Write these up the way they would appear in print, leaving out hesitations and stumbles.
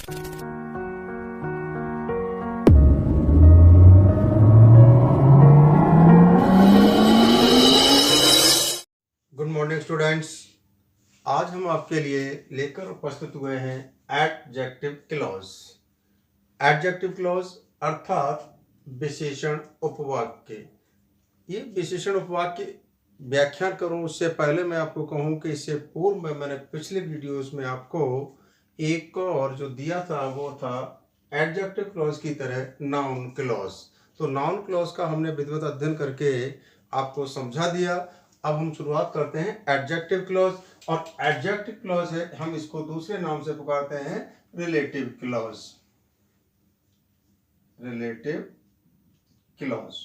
Good morning students. आज हम आपके लिए लेकर उपस्थित हुए हैं एडजेक्टिव क्लॉज। एडजेक्टिव क्लॉज अर्थात विशेषण उपवाक्य। ये विशेषण उपवाक्य व्याख्यान करूं उससे पहले मैं आपको कहूं कि इससे पूर्व में मैंने पिछले वीडियोस में आपको एक और जो दिया था वो था एडजेक्टिव क्लॉज की तरह नाउन क्लॉज। तो नाउन क्लॉज का हमने विधिवत अध्ययन करके आपको समझा दिया। अब हम शुरुआत करते हैं एडजेक्टिव क्लॉज। और एडजेक्टिव क्लॉज है, हम इसको दूसरे नाम से पुकारते हैं रिलेटिव क्लॉज। रिलेटिव क्लॉज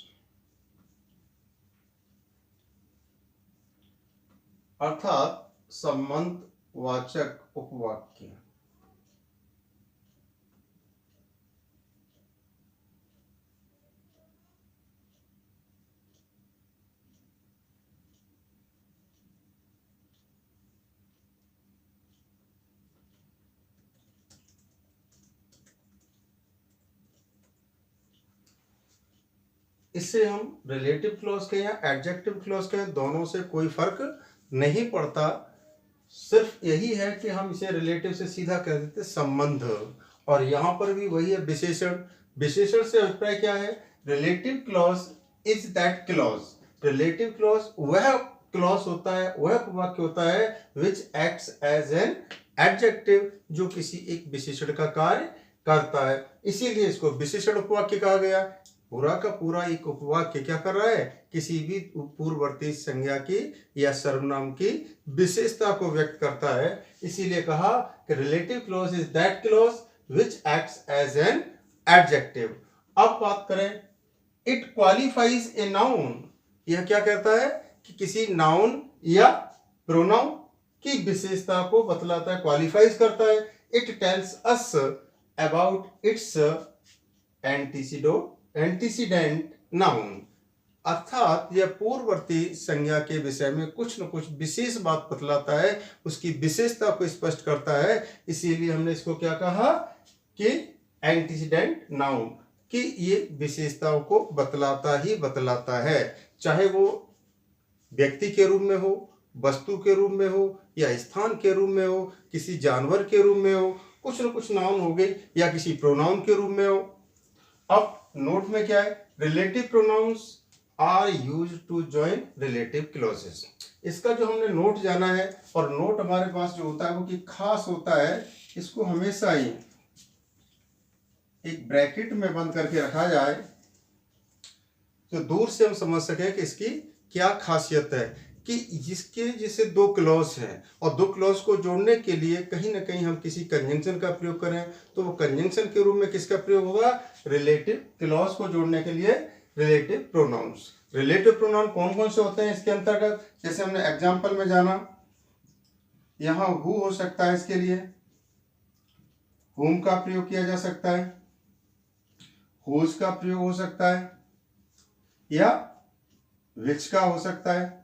अर्थात संबंधवाचक उपवाक्य। इससे हम रिलेटिव क्लॉज के या एडजेक्टिव क्लॉज के दोनों से कोई फर्क नहीं पड़ता। सिर्फ यही है कि हम इसे रिलेटिव से सीधा कह देते संबंध, और यहां पर भी वही है विशेषण। विशेषण से अभिप्राय क्या है? Relative clause is that clause. Relative clause वह क्लॉज होता है, वह वाक्य होता है which acts as an adjective, जो किसी एक विशेषण का कार्य करता है। इसीलिए इसको विशेषण उपवाक्य कहा गया। पूरा का पूरा एक उपवाक्य क्या कर रहा है? किसी भी पूर्ववर्ती संज्ञा की या सर्वनाम की विशेषता को व्यक्त करता है। इसीलिए कहा कि relative clause is that clause which acts as an adjective. अब बात करें, इट क्वालिफाइज ए नाउन। यह क्या कहता है कि किसी नाउन या प्रोनाउन की विशेषता को बतलाता है, क्वालिफाइज करता है। It tells us about it's antecedent noun, अर्थात यह पूर्ववर्ती संज्ञा के विषय में कुछ न कुछ विशेष बात बतलाता है, उसकी विशेषता को स्पष्ट करता है। इसीलिए हमने इसको क्या कहा कि एंटीसीडेंट नाउन, कि ये विशेषताओं को बतलाता ही बतलाता है। चाहे वो व्यक्ति के रूप में हो, वस्तु के रूप में हो, या स्थान के रूप में हो, किसी जानवर के रूप में हो, कुछ न कुछ नाउन हो गई, या किसी प्रोनाउन के रूप में हो। अब नोट में क्या है? Relative pronouns are used to join relative clauses. इसका जो हमने नोट जाना है, और नोट हमारे पास जो होता है वो कि खास होता है, इसको हमेशा ही एक ब्रैकेट में बंद करके रखा जाए तो दूर से हम समझ सकें कि इसकी क्या खासियत है। कि जिससे दो क्लॉज हैं, और दो क्लॉज को जोड़ने के लिए कहीं ना कहीं हम किसी कंजंक्शन का प्रयोग करें, तो वो कंजंक्शन के रूप में किसका प्रयोग होगा? रिलेटिव क्लॉज को जोड़ने के लिए रिलेटिव प्रोनाउंस। रिलेटिव प्रोनाउन कौन कौन से होते हैं इसके अंतर्गत? जैसे हमने एग्जाम्पल में जाना, यहां हु हो सकता है, इसके लिए हुम का प्रयोग किया जा सकता है, हुज का प्रयोग हो सकता है, या विच का हो सकता है,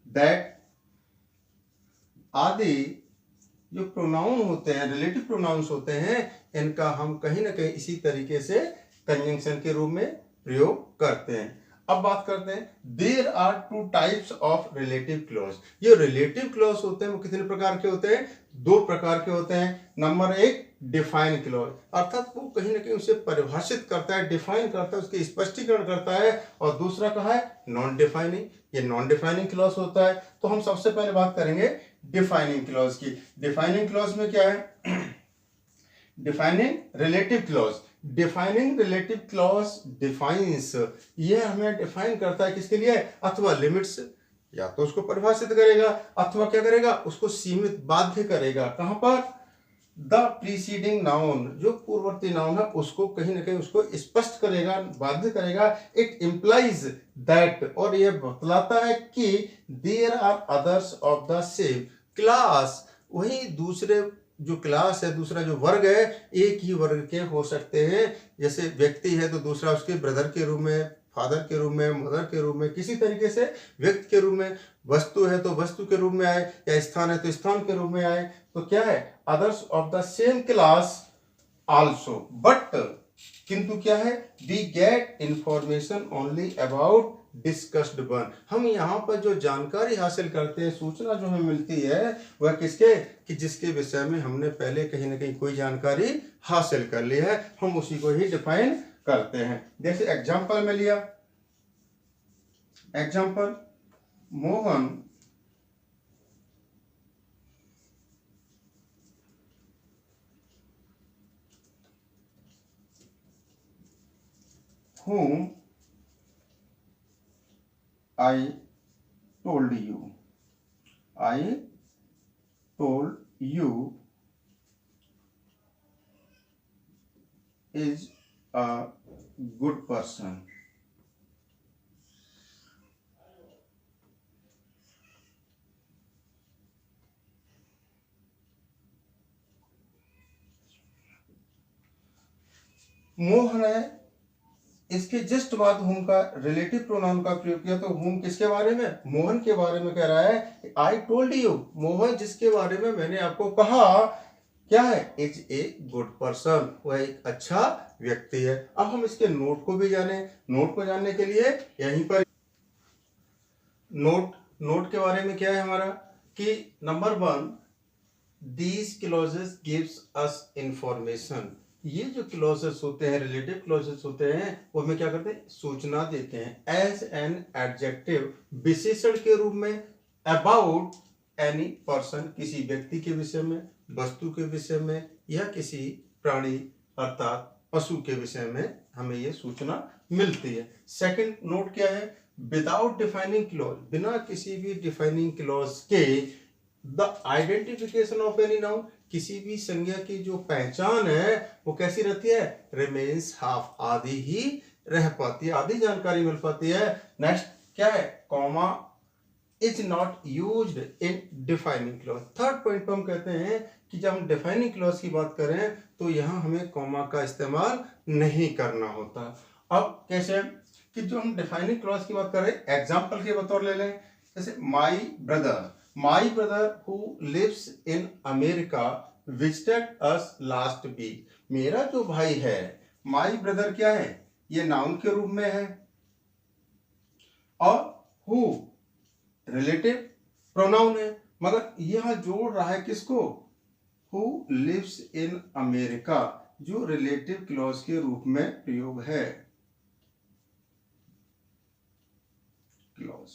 दैट आदि जो प्रोनाउन होते हैं, रिलेटिव प्रोनाउंस होते हैं, इनका हम कहीं ना कहीं इसी तरीके से कंजंक्शन के रूप में प्रयोग करते हैं। अब बात करते हैं, there are two types of relative clause. ये रिलेटिव क्लॉज होते हैं वो कितने प्रकार के होते हैं? दो प्रकार के होते हैं। नंबर एक, डिफाइन क्लॉज, अर्थात वो कहीं ना कहीं उसे परिभाषित करता है, डिफाइन करता है, उसके स्पष्टीकरण करता है। और दूसरा कहा है नॉन डिफाइनिंग, ये नॉन डिफाइनिंग क्लॉज होता है। तो हम सबसे पहले बात करेंगे डिफाइनिंग क्लॉज की। डिफाइनिंग क्लॉज में क्या है? Defining relative clause. Defining relative clause defines, यह हमें डिफाइन करता है किसके लिए? अथवा लिमिट्स, या तो उसको परिभाषित करेगा, अथवा क्या करेगा? उसको सीमित, बाध्य करेगा। कहां पर? द प्रीसीडिंग नाउन, जो पूर्ववर्ती नाउन है उसको कहीं ना कहीं उसको स्पष्ट करेगा, बाध्य करेगा। इट इंप्लाइज दैट, और यह बतलाता है कि there are others of the same class, वही दूसरे जो क्लास है, दूसरा जो वर्ग है, एक ही वर्ग के हो सकते हैं। जैसे व्यक्ति है तो दूसरा उसके ब्रदर के रूप में, फादर के रूप में, मदर के रूप में, किसी तरीके से व्यक्ति के रूप में। वस्तु है तो वस्तु के रूप में आए, या स्थान है तो स्थान के रूप में आए। तो क्या है? others of the same class also, but किंतु क्या है, we get information only about discussed one। हम यहाँ पर जो जानकारी हासिल करते हैं, सूचना जो हमें मिलती है वह किसके, कि जिसके विषय में हमने पहले कहीं ना कहीं कोई जानकारी हासिल कर ली है, हम उसी को ही डिफाइन करते हैं। जैसे एग्जाम्पल में लिया, example, Mohan whom I told you is a good person। Mohan है, इसके जस्ट बाद हुम का रिलेटिव प्रोनाउन का प्रयोग किया, तो हुम किसके बारे में, मोहन के बारे में कह रहा है। आई टोल्ड यू, मोहन जिसके बारे में मैंने आपको कहा, क्या है, इज ए गुड पर्सन, वह एक अच्छा व्यक्ति है। अब हम इसके नोट को भी जाने, नोट को जानने के लिए यहीं पर नोट के बारे में क्या है हमारा, कि number 1, these clauses gives us information. ये जो क्लॉजेस होते हैं, रिलेटिव क्लॉजेस होते हैं, वो हमें क्या करते हैं, सूचना देते हैं। एज एन एडजेक्टिव, विशेषण के रूप में, अबाउट एनी पर्सन, किसी व्यक्ति के विषय में, वस्तु के विषय में, या किसी प्राणी अर्थात पशु के विषय में हमें ये सूचना मिलती है। सेकंड नोट क्या है, विदाउट डिफाइनिंग क्लॉज, बिना किसी भी डिफाइनिंग क्लॉज के, the identification of any noun, किसी भी संज्ञा की जो पहचान है वो कैसी रहती है, रिमेन्स हाफ, आधी ही रह पाती है, आधी जानकारी मिल पाती है। नेक्स्ट क्या है, comma is not used in defining clause. Third point पर हम कहते हैं कि जब हम डिफाइनिंग क्लॉज की बात करें तो यहाँ हमें कॉमा का इस्तेमाल नहीं करना होता। अब कैसे, कि जो हम डिफाइनिंग क्लॉज की बात करें, एग्जाम्पल के बतौर ले लें, जैसे my brother who lives in America visited us last week. मेरा जो भाई है, माई ब्रदर क्या है, ये नाउन के रूप में है, और हु रिलेटिव प्रोनाउन है, मगर यह जोड़ रहा है किसको, हु लिव्स इन अमेरिका, जो रिलेटिव क्लॉज के रूप में प्रयोग है, क्लॉज।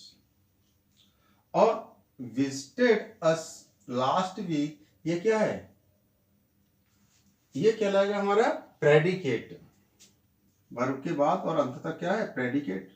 और विजिटेड अस लास्ट वीक, ये क्या है, ये कहलाएगा हमारा प्रेडिकेट, वर्ब के बाद और अंत तक क्या है, प्रेडिकेट।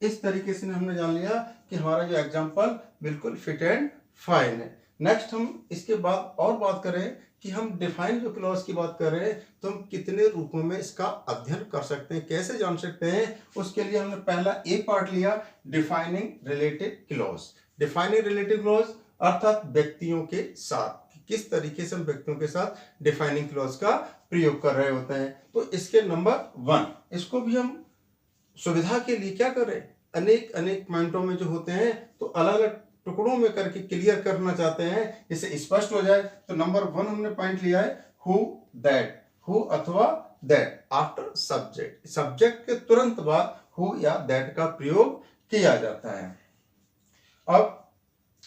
इस तरीके से हमने जान लिया कि हमारा जो एग्जाम्पल बिल्कुल फिट एंड फाइन है। नेक्स्ट हम इसके बाद और बात करें कि हम डिफाइन जो क्लॉज की बात कर रहे हैं तो हम कितने रूपों में इसका अध्ययन कर सकते हैं, कैसे जान सकते हैं, उसके लिए हमने पहला एक पार्ट लिया, defining relative clause. Defining relative clause अर्थात व्यक्तियों के साथ, किस तरीके से हम व्यक्तियों के साथ डिफाइनिंग क्लॉज का प्रयोग कर रहे होते हैं। तो इसके नंबर 1, इसको भी हम सुविधा के लिए क्या करें, अनेक पॉइंटों में जो होते हैं तो अलग अलग टुकड़ों में करके क्लियर करना चाहते हैं, जिससे स्पष्ट हो जाए। तो नंबर 1 हमने पॉइंट लिया है, हु दैट, हु अथवा दैट आफ्टर सब्जेक्ट, सब्जेक्ट के तुरंत बाद हु या दैट का प्रयोग किया जाता है। अब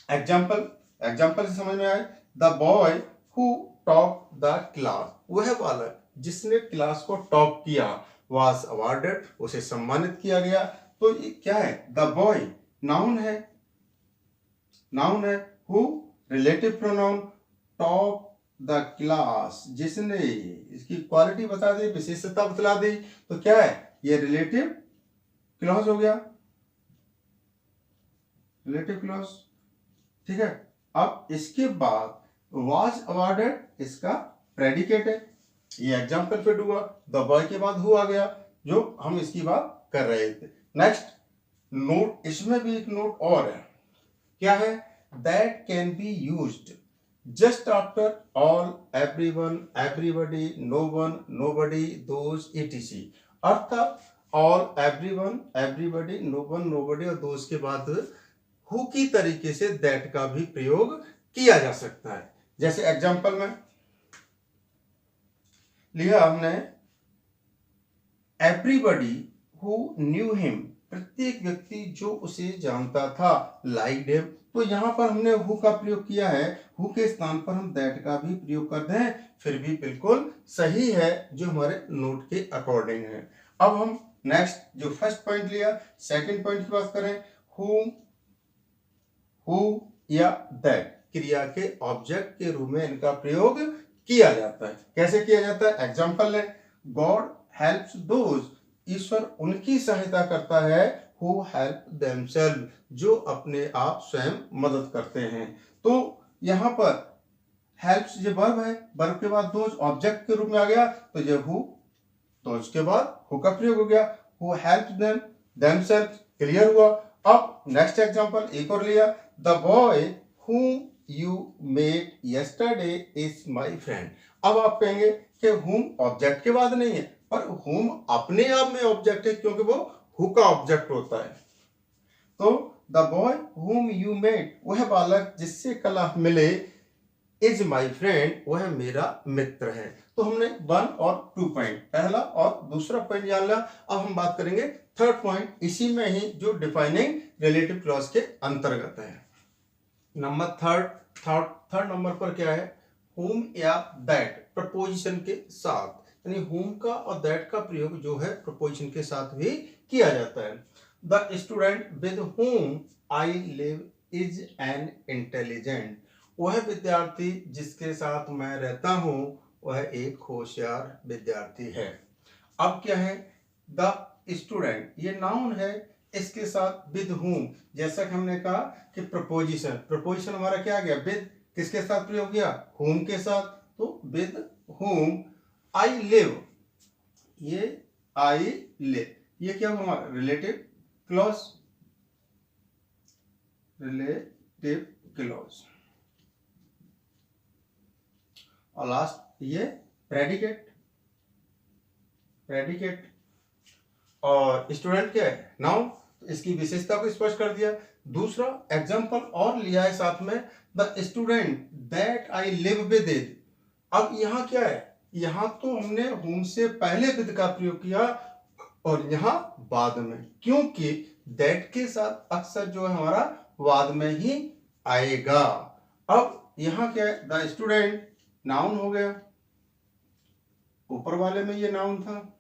एग्जाम्पल से समझ में आए, the boy who top the class, वह बालक जिसने क्लास को टॉप किया, वाज अवार्डेड, उसे सम्मानित किया गया। तो ये क्या है, द बॉय नाउन है, who relative pronoun, top the class, जिसने, इसकी क्वालिटी बता दी, विशेषता बतला दी, तो क्या है, ये रिलेटिव क्लॉज हो गया, रिलेटिव क्लॉज, ठीक है। अब इसके बाद वाज अवार्डेड, इसका प्रेडिकेट है, ये एग्जाम्पल फिट हुआ। द बॉय के बाद हु आ गया, जो हम इसकी बात कर रहे थे। नेक्स्ट नोट, इसमें भी एक नोट और है, क्या है, that can be used just after all, everyone, everybody, no one, nobody, those, etc। अर्थात all, everyone, everybody, no one, nobody और दोज के बाद हु की तरीके से दैट का भी प्रयोग किया जा सकता है। जैसे एग्जाम्पल में लिया हमने एवरीबडी हु न्यू हिम, प्रत्येक व्यक्ति जो उसे जानता था, लाइक हिम। तो यहां पर हमने हु का प्रयोग किया है, हु के स्थान पर हम दैट का भी प्रयोग करते हैं, फिर भी बिल्कुल सही है जो हमारे नोट के अकॉर्डिंग है। अब हम नेक्स्ट जो फर्स्ट पॉइंट लिया, सेकंड पॉइंट की बात करें, हुम, हु या दैट क्रिया के ऑब्जेक्ट के रूप में इनका प्रयोग किया जाता है। कैसे किया जाता है? एग्जाम्पल है, गॉड हेल्प्स दोज, ईश्वर उनकी सहायता करता है, हु हेल्प देमसेल्फ, जो अपने आप स्वयं मदद करते हैं। तो यहां पर हेल्प्स जो वर्ब है, वर्ब के बाद दोज ऑब्जेक्ट के रूप में आ गया, तो ये हु, तो उसके बाद हु का प्रयोग हो गया, who help them, themselves, clear हुआ। अब नेक्स्ट एग्जांपल एक और लिया, the boy whom you met yesterday is my friend। अब आप कहेंगे कि whom ऑब्जेक्ट के बाद नहीं है, पर whom अपने आप में ऑब्जेक्ट है क्योंकि वो who का ऑब्जेक्ट होता है। तो the boy whom you met, वह बालक जिससे कल आप मिले, इज माई फ्रेंड, वह मेरा मित्र है। तो हमने 1 और 2 पॉइंट, पहला और दूसरा पॉइंट जान लिया। अब हम बात करेंगे थर्ड पॉइंट, इसी में ही जो डिफाइनिंग रिलेटिव क्लॉज के अंतर्गत है। नंबर थर्ड नंबर पर क्या है? whom या that प्रपोजिशन के साथ, यानी whom का और that का प्रयोग जो है प्रपोजिशन के साथ भी किया जाता है। The student with whom I live is an intelligent, वह विद्यार्थी जिसके साथ मैं रहता हूं वह एक होशियार विद्यार्थी है। अब क्या है? द स्टूडेंट ये नाउन है, इसके साथ विद whom, जैसा कि हमने कहा कि प्रपोजिशन हमारा क्या आ गया? विद, किसके साथ प्रयोग किया? whom के साथ। तो विद whom आई लिव, ये आई लिव, ये क्या हुआ? Relative clause, relative clause. और लास्ट ये प्रेडिकेट, और स्टूडेंट क्या है? नाउन, तो इसकी विशेषता को स्पष्ट कर दिया। दूसरा एग्जाम्पल और लिया है साथ में, the student that I live with it. अब यहाँ क्या है? यहाँ तो हमने whom से पहले विद का प्रयोग किया और यहाँ बाद में, क्योंकि दैट के साथ अक्सर जो है हमारा बाद में ही आएगा। अब यहाँ क्या है? द स्टूडेंट नाउन हो गया, ऊपर वाले में ये नाउन था,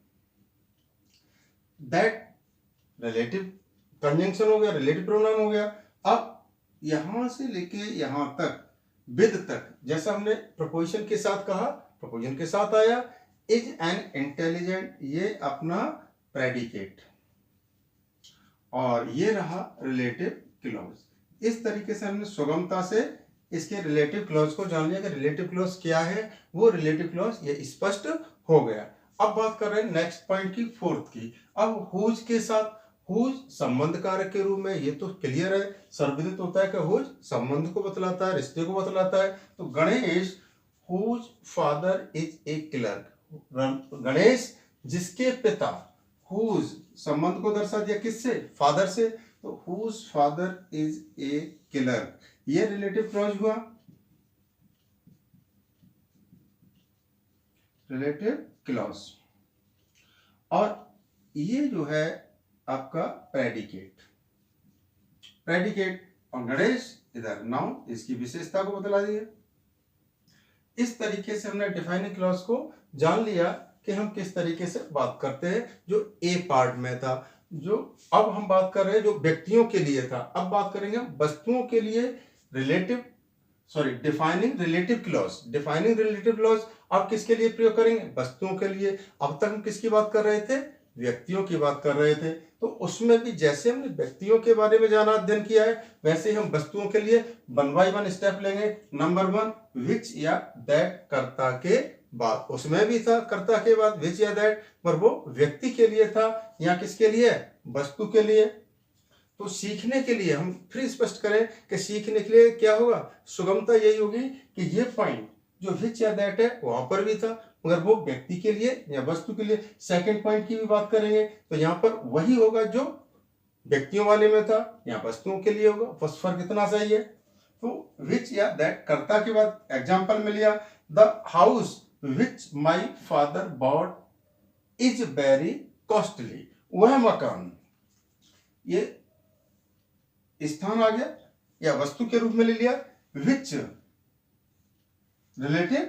दैट रिलेटिव कंजंक्शन हो गया, रिलेटिव प्रोनाउन हो गया। अब यहां से लेके यहां तक, विद तक, जैसा हमने प्रपोजिशन के साथ कहा, प्रपोजिशन के साथ आया। इज एन इंटेलिजेंट, ये अपना प्रेडिकेट, और ये रहा रिलेटिव क्लॉज। इस तरीके से हमने सुगमता से इसके रिलेटिव क्लॉज को जान लिया कि रिलेटिव क्लॉज क्या है, वो रिलेटिव क्लॉज ये स्पष्ट हो गया। अब बात कर रहे हैं नेक्स्ट पॉइंट की, फोर्थ की। अब हुज के साथ, हुज संबंध कारक के रूप में, ये तो क्लियर है, सर्वविदित होता है कि हुज संबंध को बतलाता है, रिश्ते को बतलाता है। तो Ganesh whose father is a clerk, Ganesh जिसके पिता, हुज संबंध को दर्शा दिया किससे? फादर से। तो whose father is a clerk, ये रिलेटिव क्लॉज हुआ, रिलेटिव क्लॉज। और ये जो है आपका प्रेडिकेट, और गणेश इधर नाउन, इसकी विशेषता को बतला दिया। इस तरीके से हमने डिफाइनिंग क्लॉज को जान लिया कि हम किस तरीके से बात करते हैं, जो ए पार्ट में था। जो अब हम बात कर रहे हैं जो व्यक्तियों के लिए था, अब बात करेंगे वस्तुओं के लिए डिफाइनिंग रिलेटिव क्लॉज। अब किसके लिए प्रयोग करेंगे? वस्तुओं के लिए। अब तक हम किसकी बात कर रहे थे? व्यक्तियों की बात कर रहे थे। तो उसमें भी जैसे हमने व्यक्तियों के बारे में जाना अध्ययन किया है, वैसे हम वस्तुओं के लिए 1 by 1 स्टेप लेंगे। नंबर 1 विच या दैट कर्ता के बाद, उसमें भी था कर्ता के बाद विच या दैट, पर वो व्यक्ति के लिए था, या किसके लिए? वस्तु के लिए। तो सीखने के लिए हम फिर स्पष्ट करें कि सीखने के लिए क्या होगा? सुगमता यही होगी कि ये पॉइंट जो विच या दैट है वहां पर भी था, मगर वो व्यक्ति के लिए या वस्तु के लिए। सेकंड पॉइंट की भी बात करेंगे तो यहाँ पर वही होगा जो व्यक्तियों वाले में था, यहाँ वस्तुओं के लिए होगा, बस फर्क इतना सही है। तो विच या दैट कर्ता के बाद एग्जाम्पल में लिया, the house which my father bot is very costly, वह मकान, ये स्थान आ गया या वस्तु के रूप में ले लिया। Which relative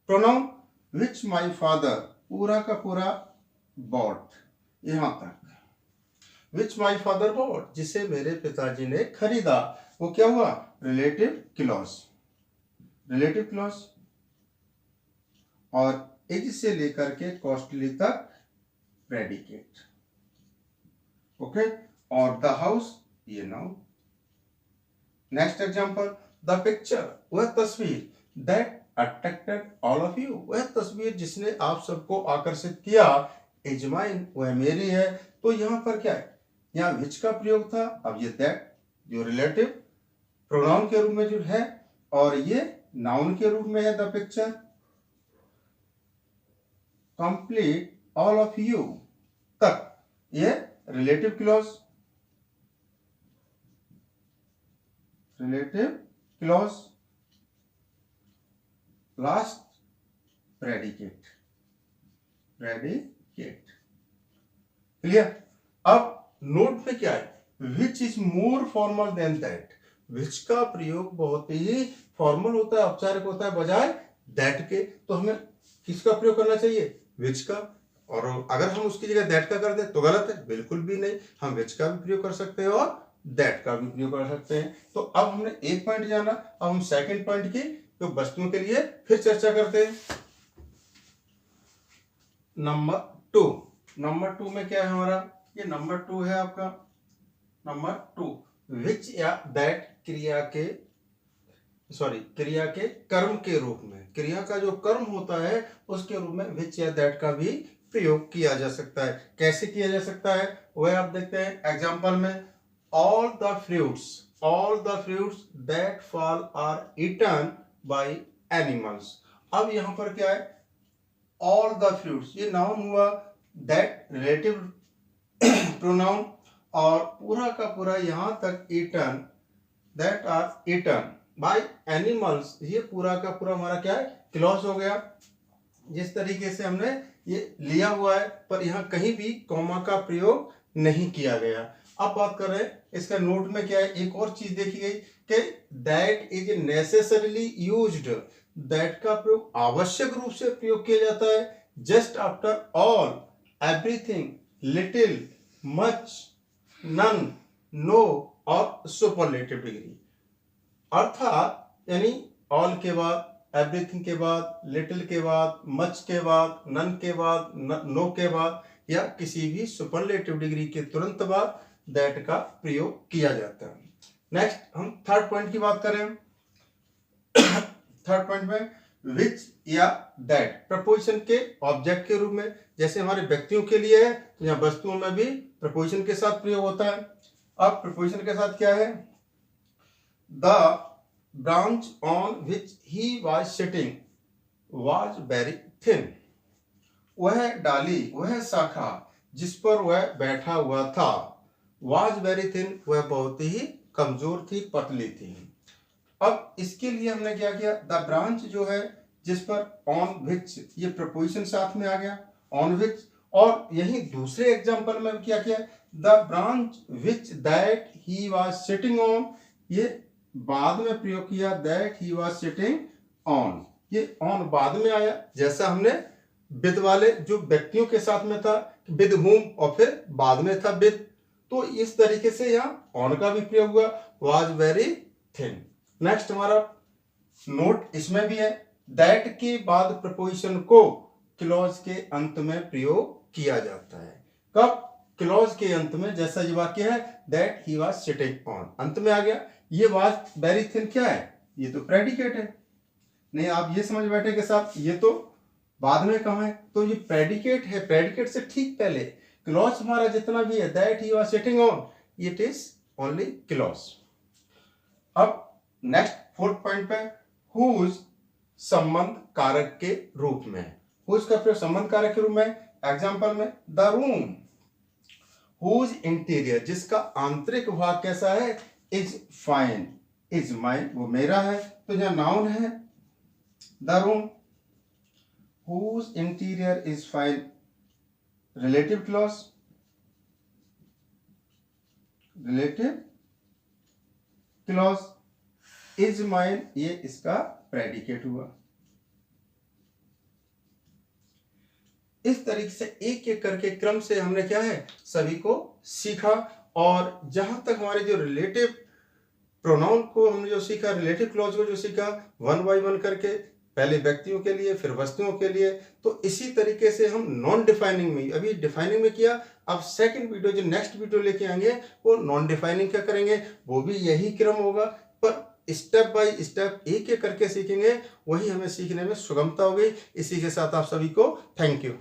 pronoun, which my father पूरा का पूरा बॉट, यहां तक विच माई फादर बॉट, जिसे मेरे पिताजी ने खरीदा, वो क्या हुआ, रिलेटिव क्लॉज, रिलेटिव क्लॉज। और इज से लेकर के कॉस्टली तक प्रेडिकेट, ओके। और द हाउस, ये noun. Next example, the picture, वह तस्वीर, that attracted all of you, वह तस्वीर जिसने आप सबको आकर्षित किया, इज माइन, वह मेरी है। तो यहां पर क्या है, यहाँ विच का प्रयोग था, अब ये दैट जो रिलेटिव प्रोनाउन के रूप में जो है, और ये नाउन के रूप में है the picture. Complete all of you तक, ये relative clause, relative clause. Last predicate, predicate, clear. अब नोट में क्या है, which is more formal than that, which का प्रयोग बहुत ही फॉर्मल होता है, औपचारिक होता है बजाय दैट के। तो हमें किसका प्रयोग करना चाहिए, विच का। और अगर हम उसकी जगह दैट का कर दे तो गलत है, बिल्कुल भी नहीं, हम विच का भी प्रयोग कर सकते हैं और दैट का भी प्रयोग कर सकते हैं। तो अब हमने एक पॉइंट जाना, अब हम सेकंड पॉइंट की तो वस्तुओं के लिए फिर चर्चा करते हैं। नंबर टू, नंबर टू में क्या है हमारा, ये नंबर टू है आपका। नंबर टू, विच या दैट क्रिया के क्रिया के कर्म के रूप में, क्रिया का जो कर्म होता है उसके रूप में विच या दैट का भी प्रयोग किया जा सकता है। कैसे किया जा सकता है वह आप देखते हैं एग्जांपल में, all the fruits that fall are eaten by animals. अब यहां पर क्या है, ऑल द फ्रूट्स, ये नाउन हुआ, दैट रिलेटिव प्रोनाउन, और पूरा का पूरा यहां तक eaten, that are eaten by animals, ये पूरा का पूरा हमारा क्या है, क्लॉज हो गया। जिस तरीके से हमने ये लिया हुआ है, पर यहाँ कहीं भी कॉमा का प्रयोग नहीं किया गया। अब बात कर रहे हैं इसका नोट में क्या है, एक और चीज देखी गई कि that is necessarily used, that का प्रयोग आवश्यक रूप से प्रयोग किया जाता है just after all, everything, little, much, none, no और सुपरलेटिव डिग्री। अर्थात यानी ऑल के बाद, एवरीथिंग के बाद, लिटिल के बाद, मच के बाद, नन के बाद, नो के बाद, या किसी भी सुपरलेटिव डिग्री के तुरंत बाद दैट का प्रयोग किया जाता है। नेक्स्ट हम थर्ड पॉइंट की बात करें। थर्ड पॉइंट में विच या दैट प्रपोजिशन के ऑब्जेक्ट के रूप में, जैसे हमारे व्यक्तियों के लिए है तो यहाँ वस्तुओं में भी प्रपोजिशन के साथ प्रयोग होता है। अब प्रपोजिशन के साथ क्या है, the branch on which he was sitting was very thin, वह डाली, वह शाखा जिस पर वह बैठा हुआ था, वाज वेरी थिन, वह बहुत ही कमजोर थी, पतली थी। अब इसके लिए हमने क्या किया, द ब्रांच जो है जिस पर, ऑन विच, ये प्रपोजिशन साथ में आ गया, ऑन विच। और यही दूसरे एग्जांपल में क्या किया, the branch which that he was sitting on, ये बाद में प्रयोग किया, that he was sitting on, ये ऑन बाद में आया, जैसा हमने विद वाले जो व्यक्तियों के साथ में था, विद हुम, और फिर बाद में था विद। तो इस तरीके से यहाँ ऑन का भी प्रयोग हुआ, वाज वेरी थिन। नेक्स्ट हमारा नोट इसमें भी है, दैट के बाद प्रपोजिशन को क्लॉज के अंत में प्रयोग किया जाता है। कब, क्लॉज के अंत में, जैसा ये वाक्य है, that he was sitting on, अंत में आ गया। ये वाज वेरी थिन क्या है, ये तो प्रेडिकेट है, नहीं आप ये समझ बैठे के साथ, ये तो बाद में कहा है, तो ये प्रेडिकेट है, प्रेडिकेट से ठीक पहले क्लॉज हमारा जितना भी है, that he was sitting on, it is only clause. अब नेक्स्ट फोर्थ पॉइंट पे, हुज संबंध कारक के रूप में, हुज का प्रयोग संबंध कारक के रूप में, एग्जांपल में, द रूम हुज इंटीरियर, जिसका आंतरिक भाग कैसा है, इज फाइन, इज माइन, वो मेरा है, तो यहाँ नाउन है the room, whose interior is fine, relative clause, relative clause, is mine, ये इसका प्रेडिकेट हुआ। इस तरीके से एक एक करके क्रम से हमने क्या है सभी को सीखा। और जहां तक हमारे जो रिलेटिव प्रोनाउन को हमने जो सीखा, रिलेटिव क्लॉज को जो सीखा, वन बाय वन करके, पहले व्यक्तियों के लिए फिर वस्तुओं के लिए, तो इसी तरीके से हम नॉन डिफाइनिंग में, अभी डिफाइनिंग में किया, अब सेकंड वीडियो जो नेक्स्ट वीडियो लेके आएंगे वो नॉन डिफाइनिंग क्या करेंगे, वो भी यही क्रम होगा, पर स्टेप बाय स्टेप एक एक करके सीखेंगे, वही हमें सीखने में सुगमता होगी। इसी के साथ आप सभी को थैंक यू।